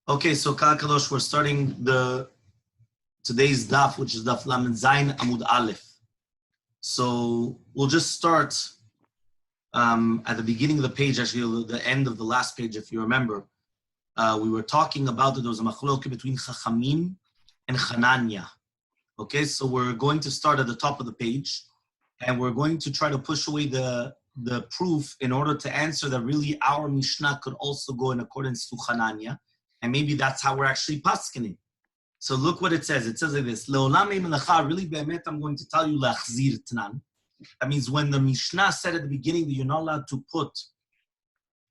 Okay, so Kal Kadosh, we're starting today's daf, which is daf Lamed Zayin Amud Aleph. So we'll just start at the beginning of the page, actually the end of the last page, if you remember. We were talking about that there was a machloke between Chachamim and Hananya. Okay, so we're going to start at the top of the page, and we're going to try to push away the proof in order to answer that really our Mishnah could also go in accordance to Hananya. And maybe that's how we're actually paskening. So look what it says. It says like this. Le'olam ei melacha, really be'emet, I'm going to tell you lachzir tnan. That means when the Mishnah said at the beginning that you're not allowed to put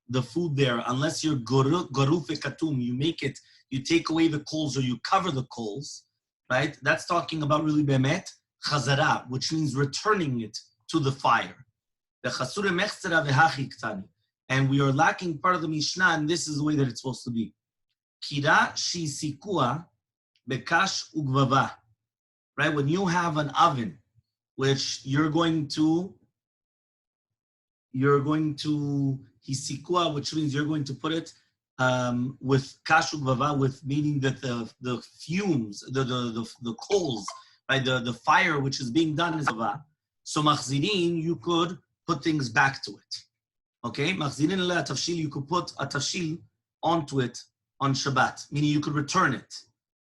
the food there unless you're garuf ekatum, you make it, you take away the coals or you cover the coals, right? That's talking about really be'emet, chazara, which means returning it to the fire. And we are lacking part of the Mishnah, and this is the way that it's supposed to be. Kira shisikua bekash ugvava. Right? When you have an oven, which you're going to hisikua, which means you're going to put it with kash ugvava, with meaning that the fumes, the coals, right? The fire which is being done is ugvava. So machzirin, you could put things back to it. Okay? Machzirin ala tafshil, you could put a tafshil onto it on Shabbat, meaning you could return it.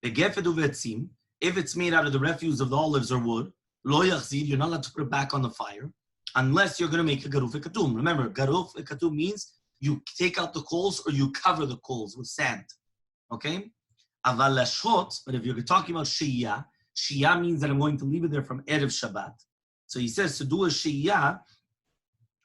If it's made out of the refuse of the olives or wood, lo yachzir, you're not allowed to put it back on the fire unless you're going to make a garuf ekatum. Remember, garuf ekatum means you take out the coals or you cover the coals with sand. Okay? Aval lashot, but if you're talking about shiyah means that I'm going to leave it there from Erev Shabbat. So he says to do a shiyah,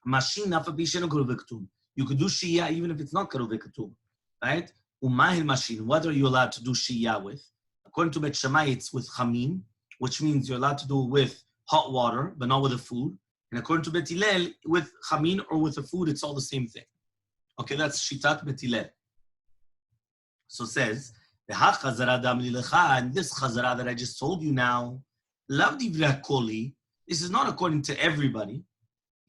mashin nafa bishenu garuf ekatum. You could do shiyah even if it's not garuf ekatum, right? Umahil mashin, what are you allowed to do shiyah with? According to Bet Shammai, it's with chamim, which means you're allowed to do it with hot water, but not with the food. And according to Bet Hillel, with chamin or with the food, it's all the same thing. Okay, that's shitat Bet Hillel. So it says, and this chazara that I just told you now, lav divrei hakoli, this is not according to everybody.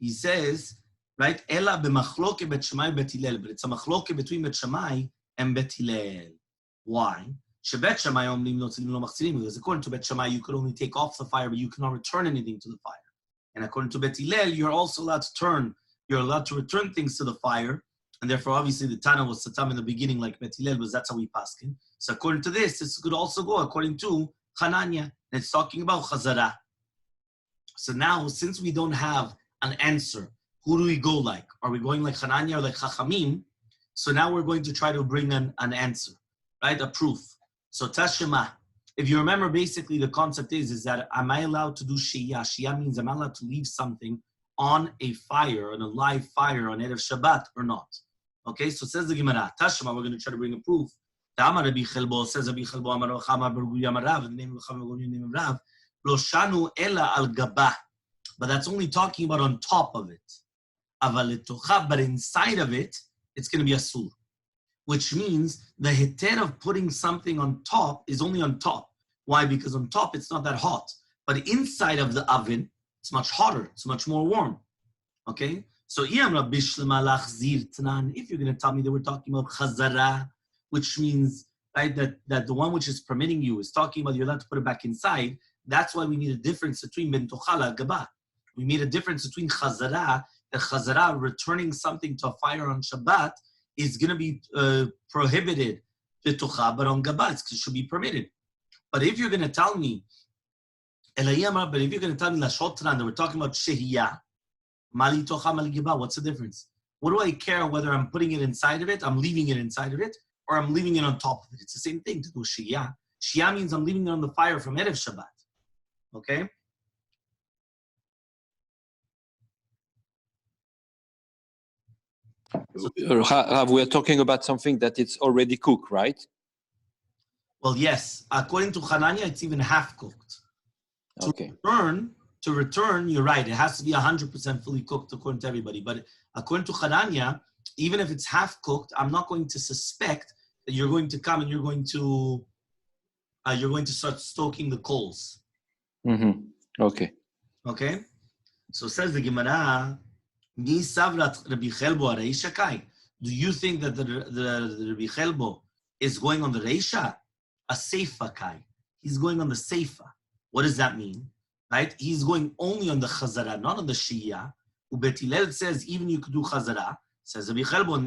He says, right, ela b'machloke Bet Shammai Bet Hillel, but it's a machloke between Bet Shammai and Bet Hillel. Why? Because according to Bet Shammai, you could only take off the fire, but you cannot return anything to the fire. And according to Bet Hillel, you're also allowed to return things to the fire. And therefore, obviously, the Tana was Satam in the beginning, like Bet Hillel, was that's how we paskin. So according to this could also go according to Hananya. And it's talking about Chazara. So now, since we don't have an answer, who do we go like? Are we going like Hananya or like Chachamim? So now we're going to try to bring an answer, right? A proof. So Tashema, if you remember, basically the concept is that am I allowed to do Shiyah? Shiyah means am I allowed to leave something on a fire, on a live fire, on Erev Shabbat or not? Okay, so it says the Gemara, Tashema, we're going to try to bring a proof. Ta'amar Rabbi Chelbo, says Rabbi Chelbo, Amar Chama Bergu Yamarav, in the name of Chama Bergu, in the name of Rav, Lo Shanu Ela Al Gabah. But that's only talking about on top of it. Aval Letocha, but inside of it, it's going to be asur, which means the heter of putting something on top is only on top. Why? Because on top it's not that hot, but inside of the oven it's much hotter, it's much more warm. Okay, so if you're going to tell me that we're talking about chazara, which means right that the one which is permitting you is talking about you're allowed to put it back inside. That's why we need a difference between ben tochala gaba. We made a difference between chazara. The chazara, returning something to a fire on Shabbat, is going to be prohibited, but on Gabbat, it should be permitted. But if you're going to tell me, that we're talking about Shehiyah, Mali Tocha, Mali Gabbat, what's the difference? What do I care whether I'm putting it inside of it, I'm leaving it inside of it, or I'm leaving it on top of it? It's the same thing to do Shehiyah. Shehiyah means I'm leaving it on the fire from Erev Shabbat. Okay? Rav, we are talking about something that it's already cooked, right? Well, yes. According to Hananya, it's even half cooked. Okay. To return, you're right. It has to be 100% fully cooked according to everybody. But according to Hananya, even if it's half cooked, I'm not going to suspect that you're going to come and you're going to start stoking the coals. Mm-hmm. Okay. Okay. So says the Gemara. Do you think that the Rabbi Chelbo is going on the Reisha, a Seifa Kai. He's going on the Seifa. What does that mean? Right? He's going only on the Chazara, not on the Shia. Ubet Hillel says, even you could do Chazara. Says, but not on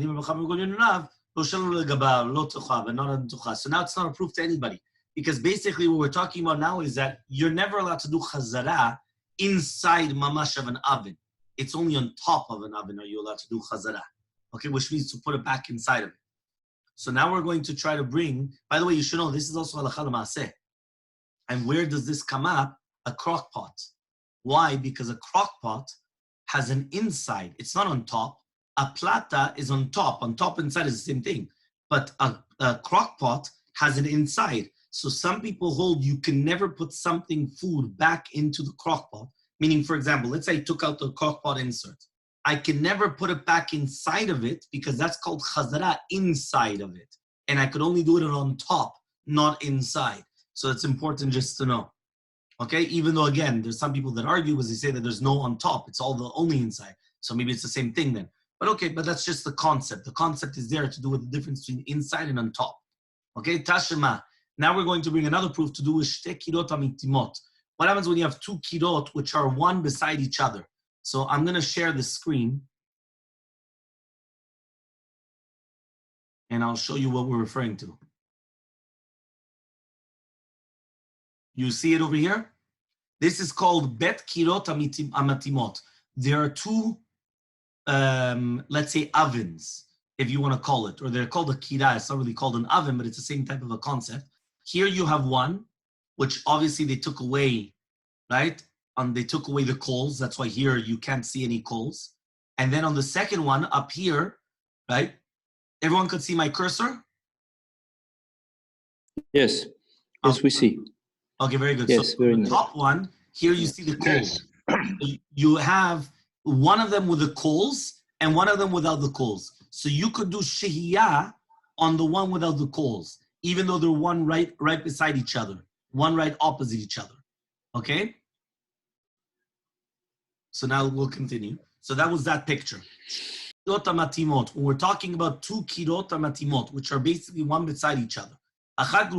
Tucha. So now it's not a proof to anybody. Because basically what we're talking about now is that you're never allowed to do Chazara inside mamash of an oven. It's only on top of an oven are you allowed to do Chazara. Okay, which means to put it back inside of it. So now we're going to try to bring, by the way, you should know, this is also halakha l'maaseh. And where does this come up? A crock pot. Why? Because a crock pot has an inside. It's not on top. A plata is on top. On top inside is the same thing. But a crock pot has an inside. So some people hold you can never put food back into the crock pot. Meaning, for example, let's say I took out the crock pot insert. I can never put it back inside of it because that's called chazara, inside of it. And I could only do it on top, not inside. So it's important just to know. Okay, even though, again, there's some people that argue because they say that there's no on top. It's all the only inside. So maybe it's the same thing then. But okay, but that's just the concept. The concept is there to do with the difference between inside and on top. Okay, Tashema. Now we're going to bring another proof to do with shte kirot amitimot. What happens when you have two kirot which are one beside each other? So I'm going to share the screen. And I'll show you what we're referring to. You see it over here? This is called bet kirot amatimot. There are two, let's say, ovens, if you want to call it, or they're called a kira. It's not really called an oven, but it's the same type of a concept. Here you have one, which obviously they took away, right? They took away the coals. That's why here you can't see any coals. And then on the second one up here, right? Everyone could see my cursor? Yes. Yes, we see. Okay, very good. Yes, so very the nice. top one, here you see the coals. You have one of them with the coals and one of them without the coals. So you could do shehiyah on the one without the coals, even though they're one right beside each other, one right opposite each other. Okay? So now we'll continue. So that was that picture. Kirot matimot. When we're talking about two kirot matimot, which are basically one beside each other. One of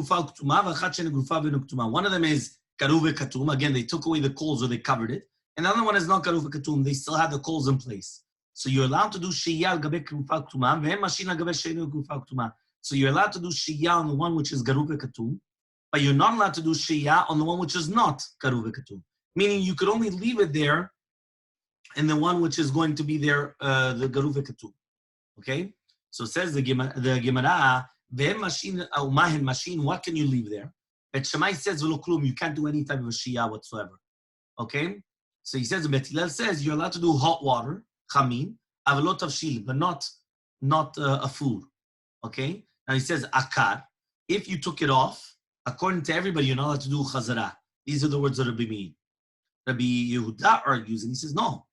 them is karuv katum. Again, they took away the coals or they covered it. And the other one is not karuv katum. They still have the coals in place. So you're allowed to do shiyah al gabe karuv katum, ve'em mashin al gabe sheinu karuv katum. So you're allowed to do shiyah on the one which is karuv katum, but you're not allowed to do shiyah on the one which is not karuv katum. Meaning you could only leave it there and the one which is going to be there, the garuv katum. Okay? So says the Gemara, what can you leave there? Bet Shammai says, you can't do any type of a shiyah whatsoever. Okay? So he says, Bet Hillel says, you're allowed to do hot water, chamin, avalot tavshil, but not a food. Okay? Now he says, akar. If you took it off, according to everybody, you're not allowed to do chazara. These are the words of Rabbi Meir. Rabbi Yehuda argues, and he says, no.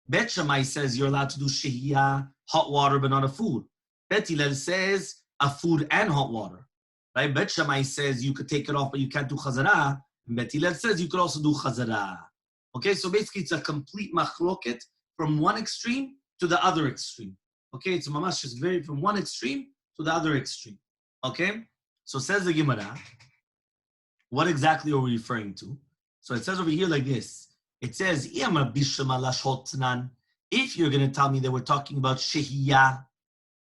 Bet Shammai says you're allowed to do shehiyah, hot water, but not a food. Bet Hillel says a food and hot water. Right? Bet Shammai says you could take it off, but you can't do chazara. And Bet Hillel says you could also do chazara. Okay, so basically it's a complete machloket from one extreme to the other extreme. Okay, it's mamash just very from one extreme to the other extreme. Okay, so says the Gemara, what exactly are we referring to? So it says over here like this. It says, if you're going to tell me that we're talking about shehiyah,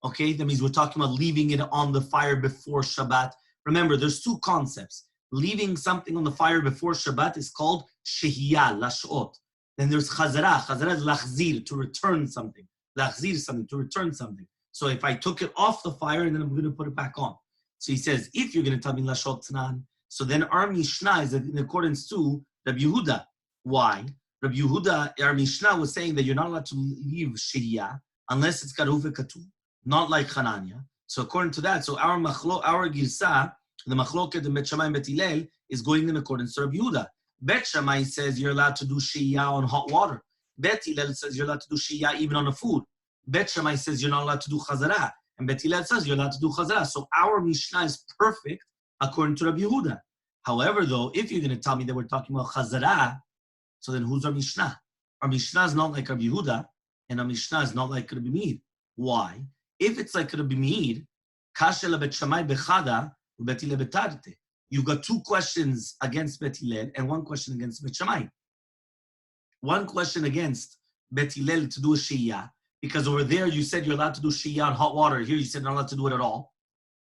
okay, that means we're talking about leaving it on the fire before Shabbat. Remember, there's two concepts. Leaving something on the fire before Shabbat is called shehiyah, lashot. Then there's chazara. Chazara is lachzir, to return something. Lachzir is something, to return something. So if I took it off the fire and then I'm going to put it back on. So he says, if you're going to tell me lashot tnan, so then our Mishnah is in accordance to Rabbi Yehuda. Why? Rabbi Yehuda, our Mishnah was saying that you're not allowed to leave shehiyah unless it's karuv katum, not like Hananya. So according to that, so our girsa, the machloket, the Bet Shammai and Bet Hillel, is going in accordance to Rabbi Yehuda. Bet Shammai says you're allowed to do shehiyah on hot water. Bet Hillel says you're allowed to do shehiyah even on a food. Bet Shammai says you're not allowed to do chazara. And Bet Hillel says you're allowed to do chazara. So our Mishnah is perfect according to Rabbi Yehuda. However, though, if you're going to tell me that we're talking about chazara, so then who's our Mishnah? Our Mishnah is not like Rabbi Yehuda, and our Mishnah is not like Rabbi Meir. Why? If it's like Rabbi Meir, Kasha lebet Shammai bechada ubet Hillel betarte. You've got two questions against Bet Hillel and one question against Bet Shammai. One question against Bet Hillel to do a shiyah, because over there you said you're allowed to do shiyah on hot water. Here you said you're not allowed to do it at all.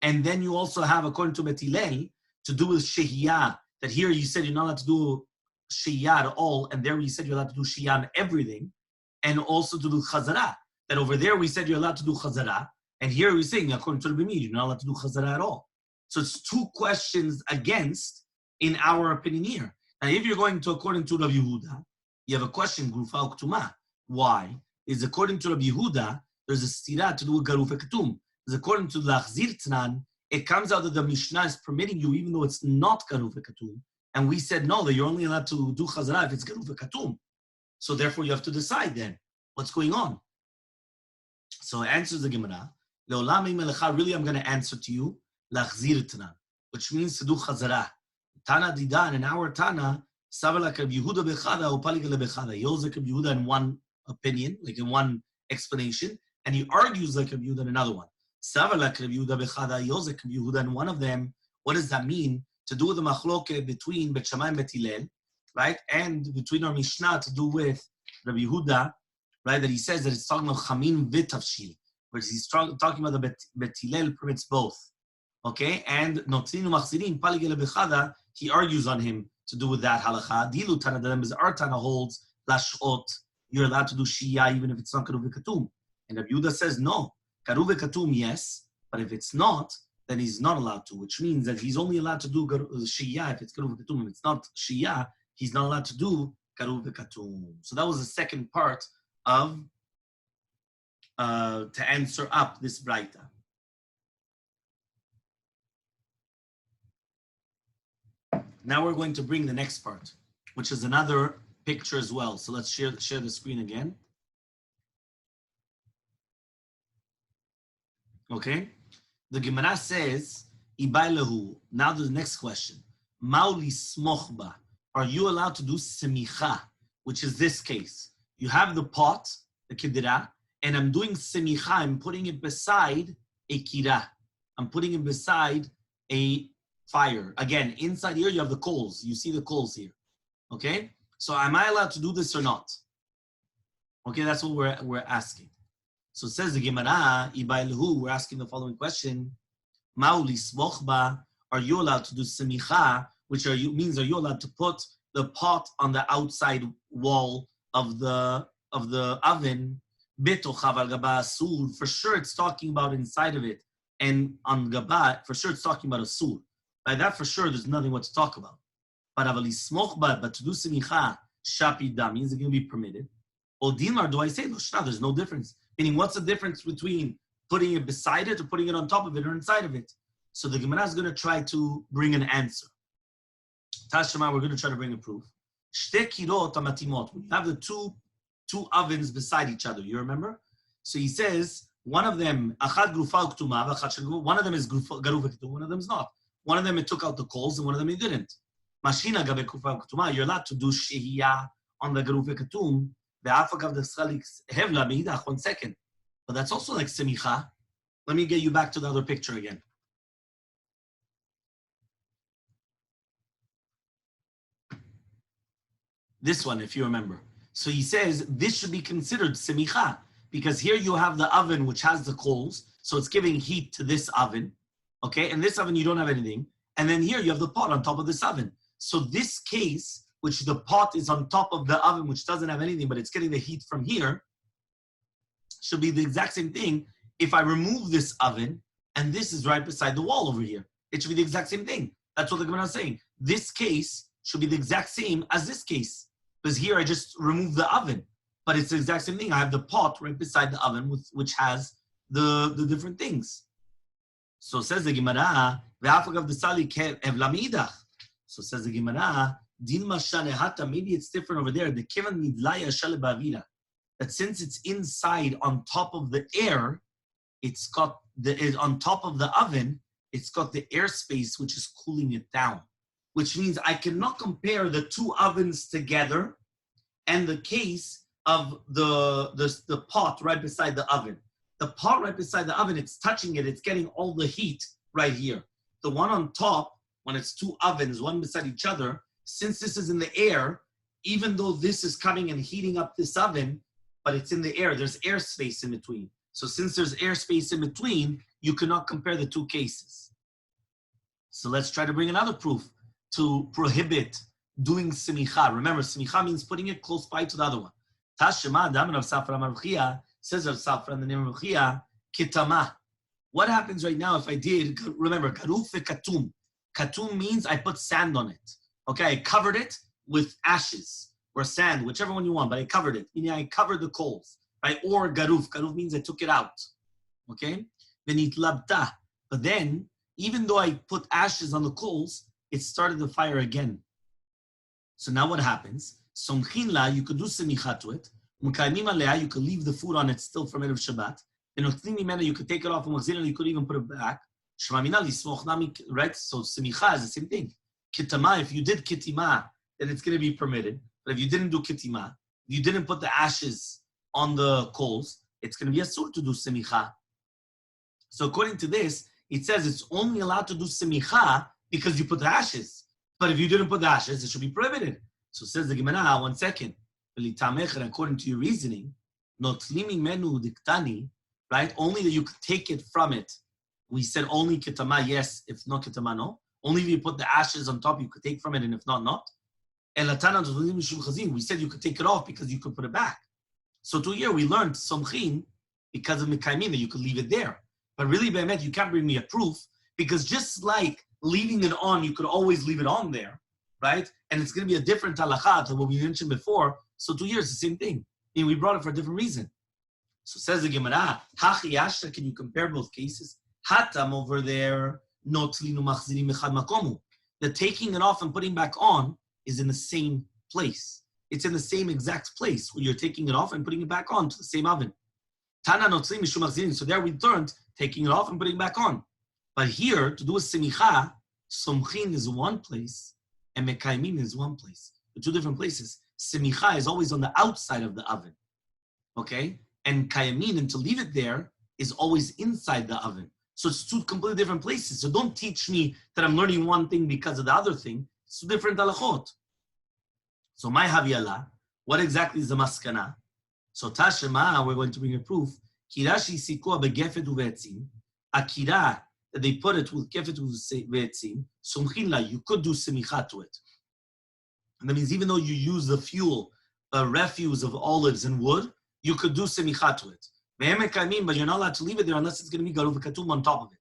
And then you also have, according to Bet Hillel, to do with shiyah, that here you said you're not allowed to do shiyah at all, and there you said you're allowed to do shiyah on everything, and also to do chazara. That over there we said you're allowed to do chazara, and here we're saying, according to the Bimid, you're not allowed to do chazara at all. So it's two questions against, in our opinion here. Now, if you're going to according to Rabbi Yehuda, you have a question, Grufa Uktuma. Why? Is according to Rabbi Yehuda, there's a stira to do with Garuf Ketum. Because according to the Achzir Tznan, it comes out that the Mishnah is permitting you, even though it's not Garuf Ketum. And we said, no, that you're only allowed to do Chazara if it's Garuf Ketum. So therefore, you have to decide then, what's going on? So it answers the Gemara. Really, I'm going to answer to you, L'achzir Tanan, which means to do Chazara. Tana Didan, in our Tana, Savalak Rabbi Yehuda bechada or Paligale bechada. He holds like Rabbi Yehuda in one opinion, like in one explanation, and he argues like Rabbi Yehuda in another one. Savalak Rabbi Yehuda bechada. He holds like Rabbi Yehuda in one of them. What does that mean? To do with the machloke between Bet Shammai and Bet Hillel, right? And between our Mishnah to do with Rabbi Yehuda, right? That he says that it's talking about Chamin v'tavshil, whereas he's talking about the Bet Hillel permits both. Okay? And Notzinu Machzirin, Paligele Bechada, he argues on him to do with that halacha. Dilu Tana Dalem is our Tana holds, Lashot, you're allowed to do Shiyah even if it's not Karuv V'Katum. And Rabbi Yehuda says, no, Karuv V'Katum, yes, but if it's not, then he's not allowed to, which means that he's only allowed to do Shiyah if it's Karuv V'Katum. If it's not Shiyah, he's not allowed to do Karuv V'Katum. So that was the second part of, to answer up this Braita. Now we're going to bring the next part, which is another picture as well. So let's share the screen again. Okay? The Gemara says, Ibai lehu. Now the next question. Mauli smochba. Are you allowed to do semicha, which is this case? You have the pot, the kidira, and I'm doing semicha. I'm putting it beside a kira. I'm putting it beside a fire. Again, inside here, you have the coals. You see the coals here. Okay? So am I allowed to do this or not? Okay, that's what we're asking. So it says the Gemara, Ibailhu, we're asking the following question. Mauli smochba, are you allowed to do semicha, which means are you allowed to put the pot on the outside wall of the oven? Betochav al gaba asur. For sure it's talking about inside of it. And on gaba, for sure it's talking about asur. By that for sure there's nothing what to talk about. But avali smochba, but to do semicha, shapida means it's going to be permitted. Or dinar, do I say loshna? There's no difference. Meaning, what's the difference between putting it beside it or putting it on top of it or inside of it? So the Gemara is going to try to bring an answer. Tashema, we're going to try to bring a proof. Shte kirot amatimot. We have the two ovens beside each other. You remember? So he says one of them achad grufa uktuma, one of them is garuv uktuma, one of them is not. One of them it took out the coals and one of them it didn't. Mashina gabe grufa uktuma. You're allowed to do shehiyah on the garuv uktuma. One second. But that's also like semicha. Let me get you back to the other picture again. This one, if you remember. So he says this should be considered semicha because here you have the oven which has the coals, so it's giving heat to this oven. Okay, and this oven you don't have anything. And then here you have the pot on top of this oven. So this case, which the pot is on top of the oven, which doesn't have anything, but it's getting the heat from here, should be the exact same thing if I remove this oven and this is right beside the wall over here. It should be the exact same thing. That's what the Gemara is saying. This case should be the exact same as this case. Because here I just removed the oven, but it's the exact same thing. I have the pot right beside the oven, which has the different things. So says the Gemara, so says the Gemara, maybe it's different over there. That since it's inside on top of the air, it's got on top of the oven, it's got the airspace which is cooling it down. Which means I cannot compare the two ovens together and the case of the pot right beside the oven. the pot right beside the oven, it's touching it, it's getting all the heat right here. The one on top, when it's two ovens, one beside each other, since this is in the air, even though this is coming and heating up this oven, but it's in the air, there's air space in between. So since there's air space in between, you cannot compare the two cases. So let's try to bring another proof to prohibit doing semicha. Remember, semicha means putting it close by to the other one. Tashema, Adam Rav Safra Marchia, says Rav Safra in the name of Marchia, kitama. What happens right now if I did, remember, garuf katum. Katum means I put sand on it. Okay, I covered it with ashes or sand, whichever one you want, but I covered it. Meaning I covered the coals, right? Or garuf. Garuf means I took it out. Okay? Venitlabta. But then, even though I put ashes on the coals, it started the fire again. So now what happens? Somchin la, you could do semicha to it. Mukayimim alea, you could leave the food on it still from Erev Shabbat. And mimena, you could take it off and you could even put it back. Right? So semicha is the same thing. Kitama, if you did kitima, then it's going to be permitted. But if you didn't do kitima, you didn't put the ashes on the coals, it's going to be asur to do semicha. So according to this, it says it's only allowed to do semicha because you put the ashes. But if you didn't put the ashes, it should be prohibited. So says the Gemara, 1 second. According to your reasoning, notlimi menu diktani, right? Only that you could take it from it. We said only kitama, yes. If not kitama, no. Only if you put the ashes on top, you could take from it, and if not, not. We said you could take it off because you could put it back. So to here we learned somchin because of mikaimin that you could leave it there. But really, Be'emet, you can't bring me a proof because just like leaving it on, you could always leave it on there, right? And it's going to be a different halakha to what we mentioned before. So 2 years, the same thing. And we brought it for a different reason. So says the Gemara, Hachi Yashta, can you compare both cases? Hatam over there, Notlinu Machzirim Echad Makomu. The taking it off and putting back on is in the same place. It's in the same exact place where you're taking it off and putting it back on to the same oven. Tana Notzlim Mishum Machzirim. So there we learned taking it off and putting it back on. But here, to do a semicha, somchin is one place and mekaymin is one place. The two different places. Semicha is always on the outside of the oven. Okay? And kayamin, and to leave it there, is always inside the oven. So it's two completely different places. So don't teach me that I'm learning one thing because of the other thing. It's two different halachot. So my haviyala, what exactly is the maskana? So tashema, we're going to bring a proof. Kirashi sikua begefet uvetzim. Akira, that they put it with gefet uvetzim. Sumchin la, you could do semicha to it. And that means even though you use the fuel, refuse of olives and wood, you could do semicha to it. But you're not allowed to leave it there unless it's going to be garuv katum on top of it.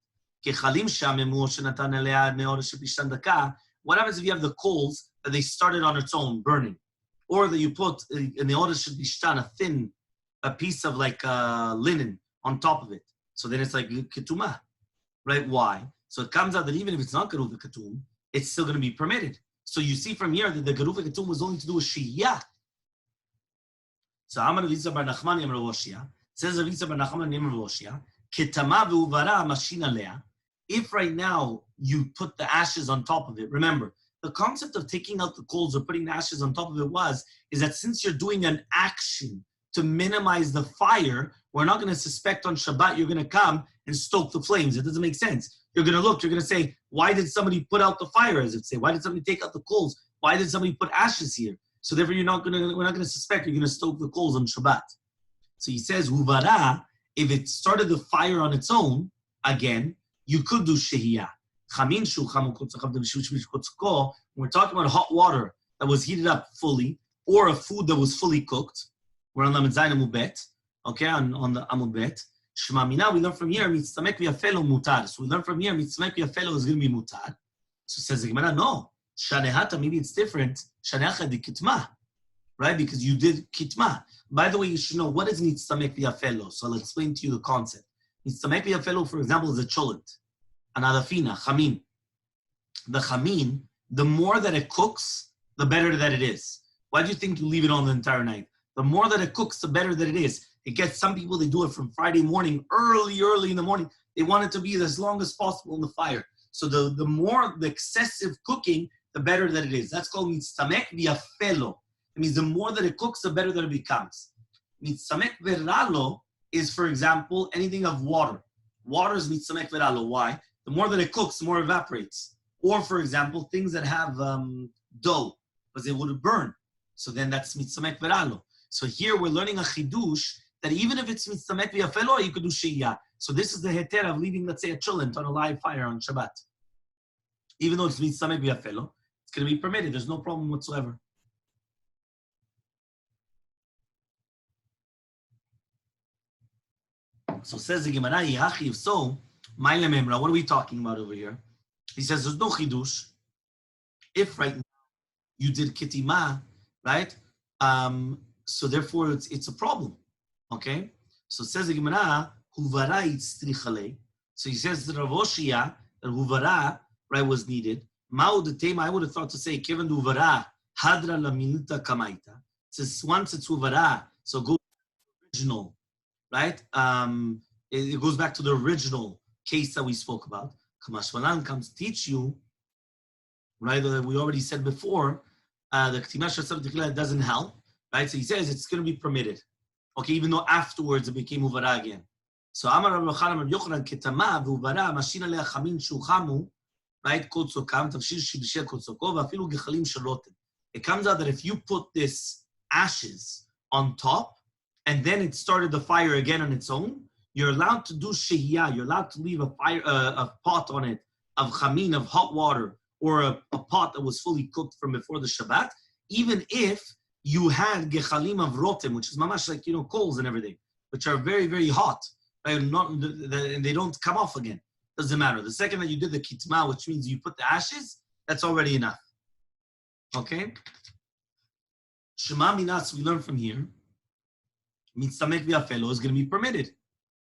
What happens if you have the coals that they started on its own burning, or that you put in the order should be shtan, a piece of like linen on top of it? So then it's like ketuma, right? Why? So it comes out that even if it's not garuv katum, it's still going to be permitted. So you see from here that the garuv katum was only to do with shiyah. So Amar Avisa bar Nachman Yem Roshia says Avisa bar Nachman Yem Roshia ketama ve'uvara mashin alea. If right now you put the ashes on top of it, remember the concept of taking out the coals or putting the ashes on top of it is that since you're doing an action to minimize the fire, we're not going to suspect on Shabbat you're going to come and stoke the flames. It doesn't make sense. You're going to look. You're going to say, why did somebody put out the fire? As it say, why did somebody take out the coals? Why did somebody put ashes here? So therefore, we're not going to suspect you're going to stoke the coals on Shabbat. So he says, Huvara, if it started the fire on its own, again, you could do shehiyah. We're talking about hot water that was heated up fully, or a food that was fully cooked. We're on Lamed Zayin Amud Bet, okay, on the Amud Bet. Shmamina, we learn from here, mitzamek v'yafelo mutar. So we learn from here, mitzamek v'yafelo is going to be mutar. So says the Gemara, no. Shanehata, maybe it's different. Shanehacha di kitma, right? Because you did kitma. By the way, you should know, what is mitzamek v'yafelo? So I'll explain to you the concept. Mitzamek v'yafelo, for example, is a cholent. Another fina, chamin. The chamin, the more that it cooks, the better that it is. Why do you think you leave it on the entire night? The more that it cooks, the better that it is. It gets some people, they do it from Friday morning, early in the morning. They want it to be as long as possible in the fire. So the more, the excessive cooking, the better that it is. That's called mitzamek v'yafelo. It means the more that it cooks, the better that it becomes. Mitzamek v'ralo is, for example, anything of water. Water is mitzamek veralo. Why? The more that it cooks, the more it evaporates. Or, for example, things that have dough, because it would burn. So then that's mitzamek veralo. So here we're learning a chidush that even if it's mitzamek v'yafelo, you could do shiyah. So this is the heter of leaving, let's say, a cholent on a live fire on Shabbat. Even though it's mitzamek v'yafelo, it's going to be permitted. There's no problem whatsoever. So says the Gemara, Yachiv, so, Maile Memra, what are we talking about over here? He says there's no chidush. If right now you did kitima, right? So therefore it's a problem. Okay? So says the Gemara, Huvara itztrichale. So he says the Rav Oshia, that Huvara, right, was needed. Mao the tema, I would have thought to say, Kevin Huvara, Hadra la minuta kamaita. Says once it's Huvara, so go to the original. Right? It goes back to the original case that we spoke about. Kamashmalan comes to teach you, right? We already said before, the Ktima Shasab Tichila doesn't help, right? So he says it's going to be permitted. Okay, even though afterwards it became Uvara again. So Amar Rav Yochanan Yochanan Ketama Uvara Mashin Alea Chamin Shuchamu, right? Kotzokam Tavshir Shibishel Kotzoko Vafilu Gechalim Shalotem. It comes out that if you put this ashes on top, and then it started the fire again on its own, you're allowed to do shehiyah. You're allowed to leave a fire, a pot on it of chamin, of hot water, or a pot that was fully cooked from before the Shabbat, even if you had gechalim of rotem, which is mamash like, coals and everything, which are very, very hot, right? And they don't come off again. Doesn't matter. The second that you did the kitma, which means you put the ashes, that's already enough. Okay? Shema minas, we learn from here, mitzamek v'yafelo is going to be permitted,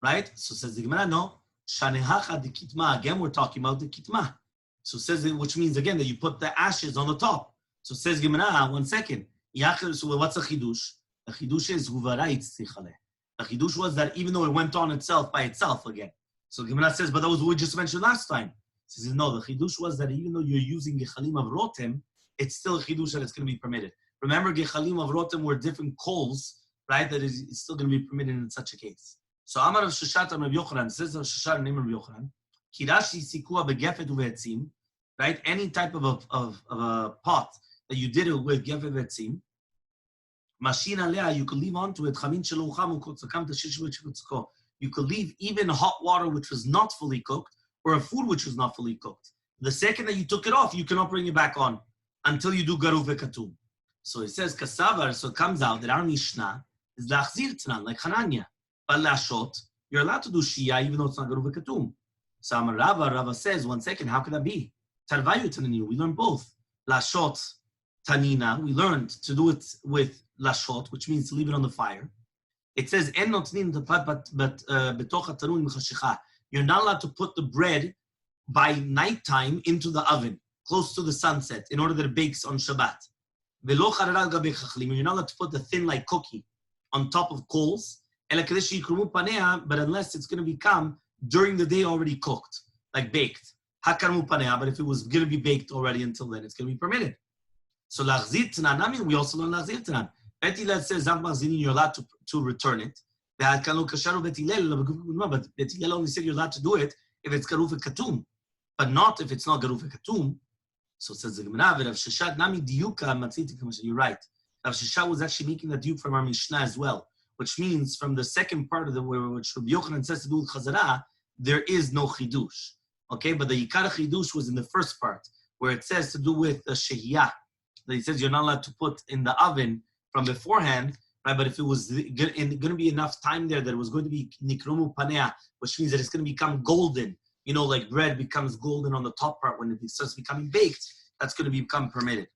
right? So says the Gemara, no. Shanehacha de kitma. Again, we're talking about the kitma. So says it, which means again that you put the ashes on the top. So says Gemara, 1 second. So what's a chidush? The chidush is huvara itzichaleh. The chidush was that even though it went on itself by itself again. So Gemara says, but that was what we just mentioned last time. He says no. The chidush was that even though you're using gechalim of rotem, it's still a chidush that it's going to be permitted. Remember, gechalim of rotem were different coals. Right, that is still going to be permitted in such a case. So Amar of Sheshat and Rav Yochanan, says Rav Sheshat name of Rav Yochanan, Kirashi sikua begefet uvetzim, right? Any type of a pot that you did it with gefet uvetzim, mashin alea, you could leave onto it chamin shelo chamu kotzakam tashish v'chikotzko. You could leave even hot water which was not fully cooked, or a food which was not fully cooked. The second that you took it off, you cannot bring it back on until you do garuv v'katum. So it says kasavar. So it comes out that our Mishnah is lachzir tnan, like Hananya. But lashot, you're allowed to do shia even though it's not garuv v'katum. So Amar Rava says, 1 second, how could that be? Tarvayu taninu, we learned both. Lashot tanina, we learned to do it with lashot, which means to leave it on the fire. It says en notnin but betoch tanun mechashicha. You're not allowed to put the bread by nighttime into the oven, close to the sunset, in order that it bakes on Shabbat. You're not allowed to put the thin like cookie on top of coals, but unless it's going to become during the day already cooked, like baked. But if it was going to be baked already until then, it's going to be permitted. So we also learn lachzir tanan. Bet Hillel says you're allowed to return it. But Bet Hillel only said you're allowed to do it if it's garuv v'katum, but not if it's not garuv v'katum. So it says the Gemara, Rav Sheshat nami diyuka matziti. You're right. Rav Sheshat was actually making the diyuk from our Mishnah as well, which means from the second part of the which Rabbi Yochanan says to do with Chazara, there is no chidush. Okay, but the Yikar chidush was in the first part where it says to do with the shehiyah. That he says you're not allowed to put in the oven from beforehand, right? But if it was going to be enough time there that it was going to be nikromu panea, which means that it's going to become golden. Like bread becomes golden on the top part when it starts becoming baked, that's going to become permitted.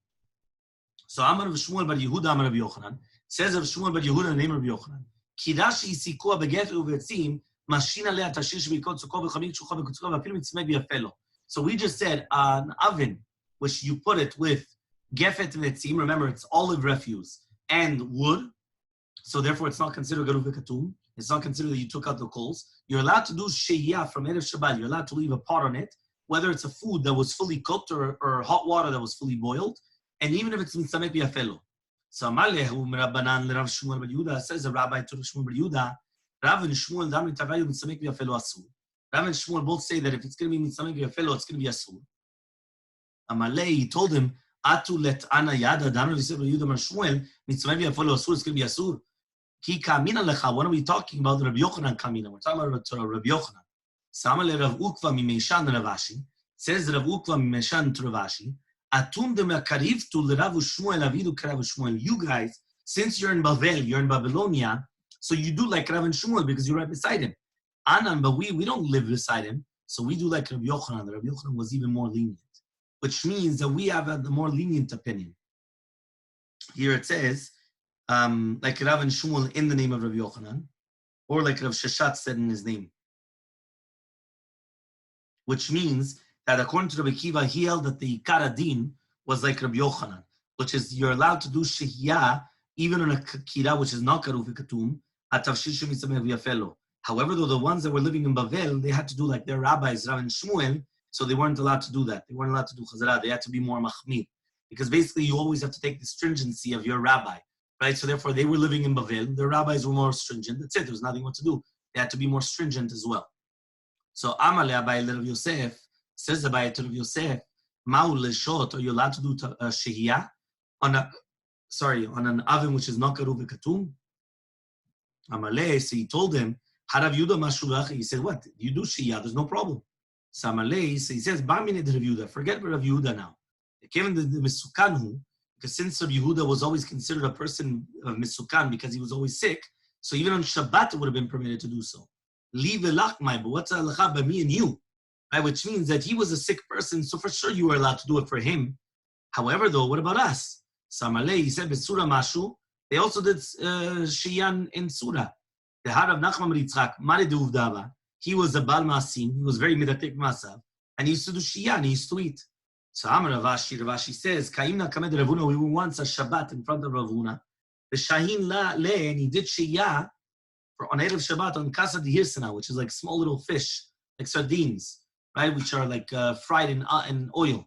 So Amar of Shmuel bar Yehuda Amar of Yochanan says of Shmuel bar Yehuda the name of Yochanan. Kidashi isikua beget uvetzim mashina lea tashish bikot sukkah v'chamim shucha v'kutzukah v'afilu mitzmei b'yafelo. So we just said an oven which you put it with gefet v'etzim. Remember, it's olive refuse and wood, so therefore it's not considered garuv v'katum. It's not considered that you took out the coals. You're allowed to do shehiyah from Erev Shabbat. You're allowed to leave a pot on it, whether it's a food that was fully cooked or hot water that was fully boiled, and even if it's mitzamek b'yafelo. So Amalehu Rabbanan Rav Shmuel bar Yehuda says a rabbi to Rav Shmuel bar Yehuda, Rav and Shmuel, Damri Tavayu, Mitzamek V'Yafelo Asur. Rav and Shmuel both say that if it's going to be Mitzamek V'Yafelo, it's going to be Asur. Amalei, he told him, Atu let Ana Yada, Damri V'Yafelo Shmuel, Mitzamek V'Yafelo Asur, it's going to be Asur. Ki Kamina Lecha, what are we talking about? Rabbi Yochanan Kamina. We're talking about Rabbi Yochanan. Samale Rav Ukva Mimeshan Ravashi. Says Rav Ukva Mimeshan to Ravashi. Atum de Makariv to Rav Shmuel Avidu Karav Shmuel. You guys, since you're in Bavel, you're in Babylonia, so you do like Rav and Shmuel because you're right beside him. Anan, but we don't live beside him, so we do like Rabbi Yochanan. Rabbi Yochanan was even more lenient, which means that we have the more lenient opinion. Here it says, like Rav and Shmuel in the name of Rabbi Yochanan, or like Rav Sheshat said in his name. Which means that according to Rabbi Kiva, he held that the Ikar Adin was like Rabbi Yochanan, which is you're allowed to do Shehiyah even on a Kira, which is not Karuf Katum, at Tavshil Shemitzameh V'Yafelo. However, though the ones that were living in Bavel, they had to do like their rabbis, Rav and Shmuel, so they weren't allowed to do that. They weren't allowed to do Chazarah. They had to be more Mahmir. Because basically you always have to take the stringency of your rabbi, right? So therefore they were living in Bavel. Their rabbis were more stringent. That's it. There was nothing more to do. They had to be more stringent as well. So Amale Abai Rav Yosef, says Abai to Rav Yosef, Ma'u Leshot, are you allowed to do Shehiyah on an oven which is not Karuv Katum? Amale, so he told him, Harav Yuda Mashulach. He said, what? You do Shehiyah, there's no problem. So Amale, so he says, Ba'mined Rav Yuda, forget Rav Yuda now. Given the Misukanhu, because since Rav Yehuda was always considered a person of Misukan because he was always sick, so even on Shabbat it would have been permitted to do so. Leave Elachmai, but what's Halacha by me and you? Right, which means that he was a sick person, so for sure you were allowed to do it for him. However, though, what about us? Samalei, he said, Besura Mashu, they also did Shiyan in Surah. The heart of Nachman Ritzchak, Mari de Uvdava, he was a Bal Masim, he was very Midatik Masav, and he used to do Shiyan, he used to eat. So Amar Ravashi says, Kaimna Kamed Ravuna, we were once a Shabbat in front of Ravuna. The Shahin La Le, and he did Shiyah on Erev Shabbat on Kasa de Hirsana, which is like small little fish, like sardines, right, which are like fried in oil.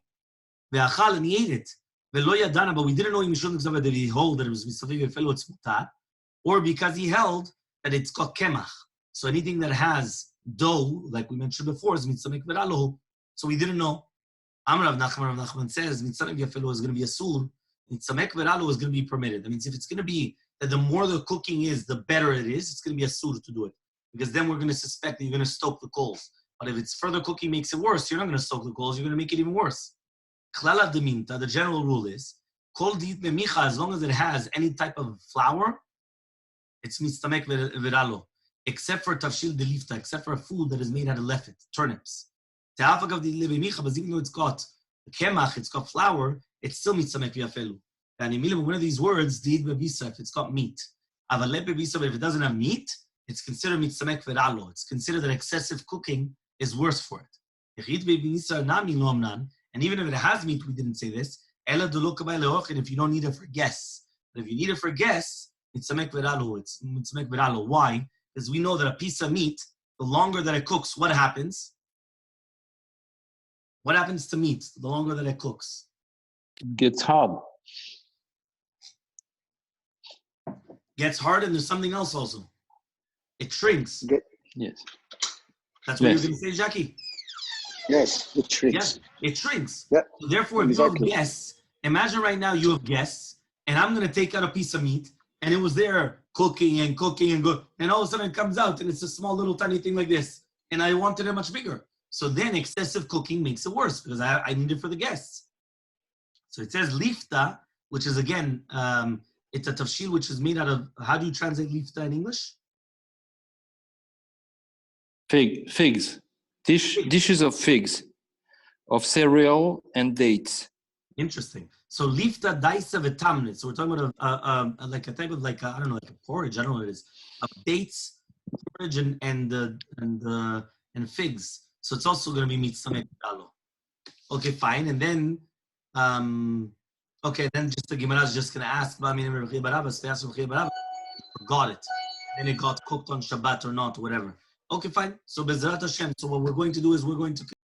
Ve'achal, and he ate it. Ve'lo yadana, but we didn't know that he hold that it was Misaviv V'Felo it's mutar, or because he held that it's got kemach. So anything that has dough, like we mentioned before, is mitzamek v'ralo. So we didn't know. Amar Rav Nachman says mitzamek v'Yafelo is going to be asur. Mitzamek v'ralo is going to be permitted. That means if it's going to be that the more the cooking is, the better it is, it's going to be asur to do it. Because then we're going to suspect that you're going to stoke the coals. But if it's further cooking makes it worse, you're not going to stoke the coals, you're going to make it even worse. Klala de minta, the general rule is, kol diit memicha, as long as it has any type of flour, it's mitzamek v'ralo. Except for tafshil de lifta, except for a food that is made out of lefet, turnips. Te'afak of the lebemicha, but even though it's got kemach, it's got flour, it's still mitzamek v'yafelu. And in one of these words, diit bebisa, if it's got meat. Avalep bebisa, but if it doesn't have meat, it's considered mitzamek v'ralo. It's considered that excessive cooking is worse for it. And even if it has meat, we didn't say this. And if you don't need it for guests, but if you need it for guests, it's mitzamek v'ralo. It's mitzamek v'ralo. Why? Because we know that a piece of meat, the longer that it cooks, what happens? What happens to meat the longer that it cooks? It gets hard. Gets hard, and there's something else also. It shrinks. Yes. That's what you're going to say, Jackie? Yes, it shrinks. Yes, it shrinks. Yep. So therefore, if you have guests, imagine right now you have guests, and I'm going to take out a piece of meat, and it was there cooking and good, and all of a sudden it comes out, and it's a small little tiny thing like this, and I wanted it much bigger. So then excessive cooking makes it worse, because I need it for the guests. So it says lifta, which is again, it's a tafshil which is made out of, how do you translate lifta in English? Figs. Dishes of figs, of cereal and dates. Interesting. So lifta daisa v'tamnit. So we're talking about like a type of like I don't know, like a porridge. I don't know what it is. Of dates, porridge, and figs. So it's also going to be mitzamek v'ralo. Okay, fine. And then then just the Gemara is just going to ask forgot it. And it got cooked on Shabbat or not, or whatever. Okay, fine. So Bezrat Hashem. So what we're going to do is we're going to